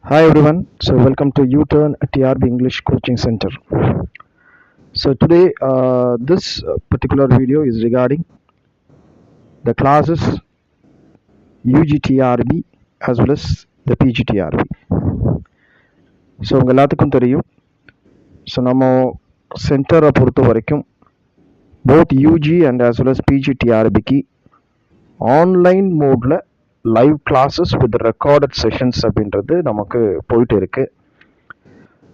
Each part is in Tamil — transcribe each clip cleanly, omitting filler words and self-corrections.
Hi everyone, so welcome to U-Turn TRB English Coaching Center. So today this particular video is regarding the classes UGTRB as well as the PGTRB. So உங்கள் எல்லாத்துக்கும் தெரியும், ஸோ நம்ம சென்டரை பொறுத்த வரைக்கும் both UG and as well as பிஜிடிஆர்பிக்கு ஆன்லைன் மோடில் live classes with recorded sessions அப்படின்றது நமக்கு போயிட்டு இருக்குது.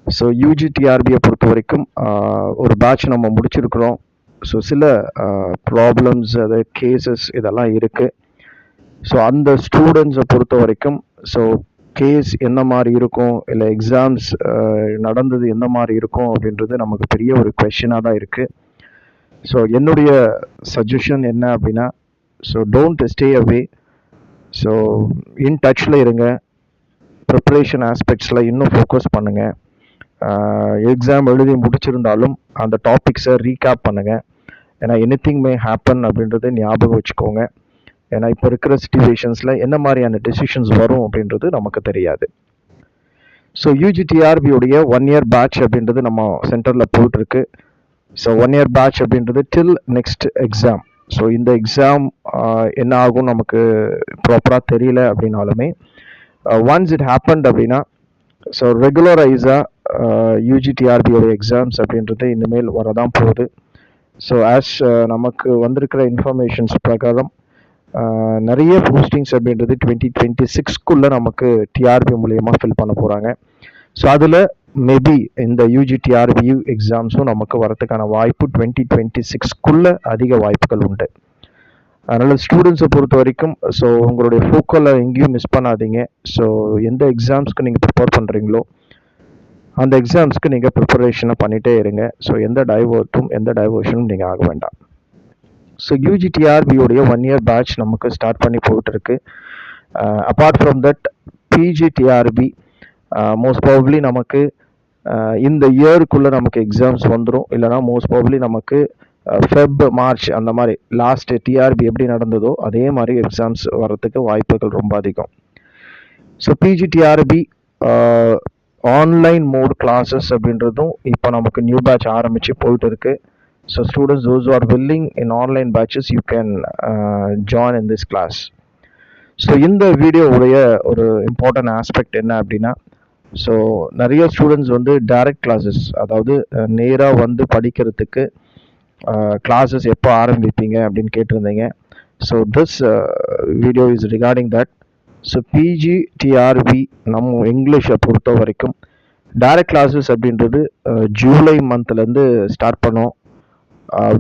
ஸோ யூஜிடிஆர்பியை பொறுத்த வரைக்கும் ஒரு பேட்ச் நம்ம முடிச்சிருக்கிறோம். ஸோ சில ப்ராப்ளம்ஸ் அது கேசஸ் இதெல்லாம் இருக்குது. ஸோ அந்த ஸ்டூடெண்ட்ஸை பொறுத்த வரைக்கும் ஸோ கேஸ் என்ன மாதிரி இருக்கும், இல்லை எக்ஸாம்ஸ் நடந்தது எந்த மாதிரி இருக்கும் அப்படின்றது நமக்கு பெரிய ஒரு கொஷனாக தான் இருக்குது. ஸோ என்னுடைய சஜஷன் என்ன அப்படின்னா, so don't stay away. So in டச்சில் இருங்க, ப்ரிப்பரேஷன் ஆஸ்பெக்ட்ஸில் இன்னும் ஃபோக்கஸ் பண்ணுங்கள். எக்ஸாம் எழுதி முடிச்சிருந்தாலும் அந்த டாபிக்ஸை ரீகேப் பண்ணுங்கள். ஏன்னா எனிதிங் மே ஹேப்பன் அப்படின்றத ஞாபகம் வச்சுக்கோங்க. ஏன்னா இப்போ இருக்கிற சிச்சுவேஷன்ஸில் என்ன மாதிரியான டெசிஷன்ஸ் வரும் அப்படின்றது நமக்கு தெரியாது. ஸோ யூஜிடிஆர்பியோடைய 1 year பேட்ச் அப்படின்றது நம்ம சென்டரில் போயிட்டுருக்கு. ஸோ 1 year பேட்ச் அப்படின்றது டில் நெக்ஸ்ட் எக்ஸாம். ஸோ இந்த எக்ஸாம் என்ன ஆகும் நமக்கு ப்ராப்பராக தெரியல அப்படின்னாலுமே ஒன்ஸ் இட் ஹேப்பன்ட் அப்படின்னா ஸோ ரெகுலரைஸாக யூஜிடிஆர்பியோட எக்ஸாம்ஸ் அப்படின்றது இனிமேல் வரதான் போகுது. ஸோ ஆஸ் நமக்கு வந்திருக்கிற இன்ஃபர்மேஷன்ஸ் பிரகாரம் நிறைய போஸ்டிங்ஸ் அப்படின்றது 2026 நமக்கு டிஆர்பி மூலியமாக ஃபில் பண்ண போகிறாங்க. ஸோ அதில் மேபி இந்த யூஜிடிஆர்பி எக்ஸாம்ஸும் நமக்கு வரதுக்கான வாய்ப்பு 2026 அதிக வாய்ப்புகள் உண்டு. அதனால் ஸ்டூடெண்ட்ஸை பொறுத்த வரைக்கும் ஸோ உங்களுடைய ஃபோக்கலை எங்கேயும் மிஸ் பண்ணாதீங்க. ஸோ எந்த எக்ஸாம்ஸ்க்கு நீங்கள் ப்ரிப்பேர் பண்ணுறீங்களோ அந்த எக்ஸாம்ஸ்க்கு நீங்கள் ப்ரிப்பரேஷனை பண்ணிகிட்டே இருங்க. ஸோ எந்த டைவர்ஷனும் நீங்கள் ஆக வேண்டாம். ஸோ யூஜிடிஆர்பியோடைய 1 year பேட்ச் நமக்கு ஸ்டார்ட் பண்ணி போயிட்டுருக்கு. Apart from that PGTRB most probably நமக்கு இந்த இயருக்குள்ளே நமக்கு எக்ஸாம்ஸ் வந்துடும். இல்லைனா மோஸ்ட் ப்ராபப்ளி நமக்கு ஃபெப் மார்ச் அந்த மாதிரி லாஸ்ட் டிஆர்பி எப்படி நடந்ததோ அதே மாதிரி எக்ஸாம்ஸ் வர்றதுக்கு வாய்ப்புகள் ரொம்ப அதிகம். So PGTRB online mode classes அப்படின்றதும் இப்போ நமக்கு நியூ பேட்ச் ஆரம்பித்து போயிட்டு இருக்கு. So students those who are willing in online batches you can join in this class. So இந்த வீடியோவுடைய ஒரு இம்பார்ட்டன்ட் ஆஸ்பெக்ட் என்ன அப்படின்னா, ஸோ நிறைய ஸ்டூடெண்ட்ஸ் வந்து டைரக்ட் கிளாஸஸ், அதாவது நேராக வந்து படிக்கிறதுக்கு கிளாஸஸ் எப்போ ஆரம்பிப்பீங்க அப்படின்னு கேட்டிருந்தீங்க. So this video is regarding that. So PGTRB நம்ம இங்கிலீஷை பொறுத்த வரைக்கும் டைரக்ட் கிளாஸஸ் அப்படின்றது ஜூலை மந்த்லேருந்து ஸ்டார்ட் பண்ணோம்.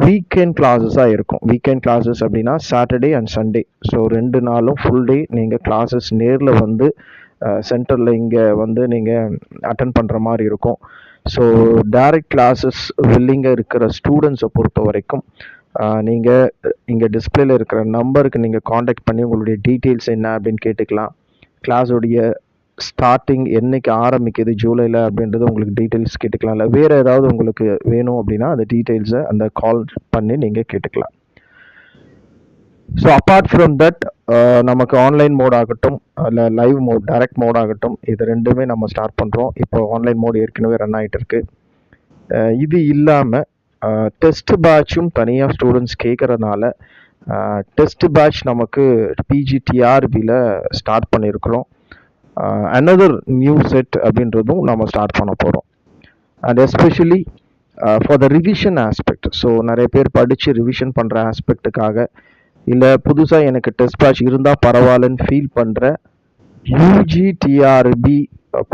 வீக்கெண்ட் கிளாஸஸாக இருக்கும். வீக்கெண்ட் கிளாஸஸ் அப்படின்னா சாட்டர்டே அண்ட் சண்டே. ஸோ 2 நாளும் ஃபுல் டே நீங்கள் கிளாஸஸ் நேரில் வந்து சென்டரில் இங்கே வந்து நீங்கள் அட்டன் பண்ணுற மாதிரி இருக்கும். ஸோ டைரக்ட் கிளாஸஸ் வில்லிங்காக இருக்கிற ஸ்டூடெண்ட்ஸை பொறுத்த வரைக்கும் நீங்கள் இங்கே டிஸ்பிளேல இருக்கிற நம்பருக்கு நீங்கள் காண்டாக்ட் பண்ணி உங்களுடைய டீட்டெயில்ஸ் என்ன அப்படின்னு கேட்டுக்கலாம். கிளாஸோடைய ஸ்டார்டிங் என்னைக்கு ஆரம்பிக்குது ஜூலையில் அப்படின்றது உங்களுக்கு டீட்டெயில்ஸ் கேட்டுக்கலாம். இல்லை வேறு ஏதாவது உங்களுக்கு வேணும் அப்படின்னா அந்த டீட்டெயில்ஸை அந்த கால் பண்ணி நீங்கள் கேட்டுக்கலாம். ஸோ அப்பார்ட் ஃப்ரம் தட் நமக்கு ஆன்லைன் மோட் ஆகட்டும் இல்லை லைவ் மோட் டைரக்ட் மோட் ஆகட்டும், இது ரெண்டுமே நம்ம ஸ்டார்ட் பண்ணுறோம். இப்போ ஆன்லைன் மோட் ஏற்கனவே ரன் ஆகிட்டு இருக்கு. இது இல்லாமல் டெஸ்ட் பேட்சும் தனியாக ஸ்டூடெண்ட்ஸ் கேட்குறதுனால டெஸ்ட் பேட்ச் நமக்கு பிஜிடிஆர்பியில் ஸ்டார்ட் பண்ணியிருக்கிறோம். another நியூ செட் அப்படின்றதும் நம்ம ஸ்டார்ட் பண்ண போகிறோம். And especially for the revision aspect. So நிறைய பேர் படித்து ரிவிஷன் பண்ணுற ஆஸ்பெக்டுக்காக, இல்லை புதுசாக எனக்கு டெஸ்ட் பேட்ச் இருந்தால் பரவாயில்லன்னு ஃபீல் பண்ணுற யூஜிடிஆர்பி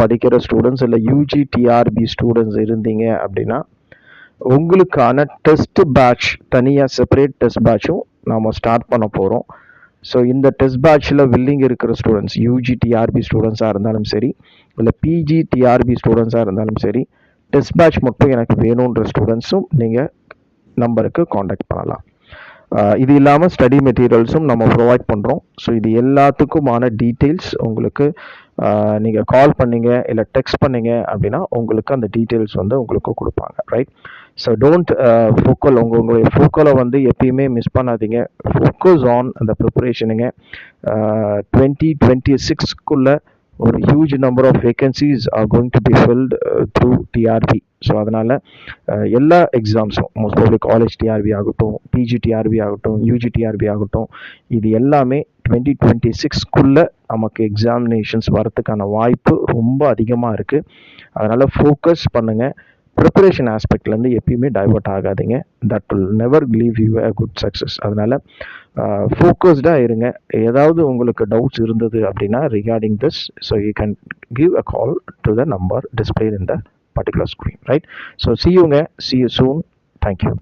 படிக்கிற ஸ்டூடெண்ட்ஸ் இல்லை யூஜிடிஆர்பி ஸ்டூடெண்ட்ஸ் இருந்தீங்க அப்படின்னா உங்களுக்கான டெஸ்ட் பேட்ச் தனியாக செப்பரேட் டெஸ்ட் பேட்சும் நாம் ஸ்டார்ட் பண்ண போகிறோம். ஸோ இந்த டெஸ்ட் பேட்சில் வில்லிங் இருக்கிற ஸ்டூடெண்ட்ஸ் யூஜிடிஆர்பி ஸ்டூடெண்ட்ஸாக இருந்தாலும் சரி, இல்லை பிஜிடிஆர்பி ஸ்டூடெண்ட்ஸாக இருந்தாலும் சரி, டெஸ்ட் பேட்ச் மட்டும் எனக்கு வேணுன்ற ஸ்டூடெண்ட்ஸும் நீங்கள் நம்பருக்கு காண்டாக்ட் பண்ணலாம். இது இல்லாமல் ஸ்டடி மெட்டீரியல்ஸும் நம்ம ப்ரொவைட் பண்ணுறோம். ஸோ இது எல்லாத்துக்குமான டீட்டெயில்ஸ் உங்களுக்கு நீங்கள் கால் பண்ணீங்க இல்லை டெக்ஸ்ட் பண்ணீங்க அப்படின்னா உங்களுக்கு அந்த டீட்டெயில்ஸ் வந்து உங்களுக்கு கொடுப்பாங்க, ரைட்? ஸோ டோன்ட் ஃபோக்கல் உங்களுடைய ஃபோக்கலை வந்து எப்பயுமே மிஸ் பண்ணாதீங்க. ஃபோக்கஸ் ஆன் அந்த ப்ரிப்பரேஷனுங்க. 2026 ஒரு huge number of vacancies are going to be filled through TRB. So அதனால் எல்லா எக்ஸாம்ஸும் மோஸ்ட் ப்ராபப்லி காலேஜ் டிஆர்பி ஆகட்டும், பிஜி டிஆர்பி ஆகட்டும், யூஜி டிஆர்பி ஆகட்டும், இது எல்லாமே 2026க்குள்ளே நமக்கு எக்ஸாமினேஷன்ஸ் வரதுக்கான வாய்ப்பு ரொம்ப அதிகமாக இருக்குது. அதனால் ஃபோக்கஸ் பண்ணுங்கள். ப்ரிப்பரேஷன் ஆஸ்பெக்ட்லேருந்து எப்பயுமே டைவர்ட் ஆகாதீங்க. That will never leave you a good success. அதனால் ஃபோக்கஸ்டாக இருங்க. ஏதாவது உங்களுக்கு டவுட்ஸ் இருந்தது அப்படின்னா regarding this, so you can give a call to the number displayed in the particular screen, right? So see you soon. Thank you.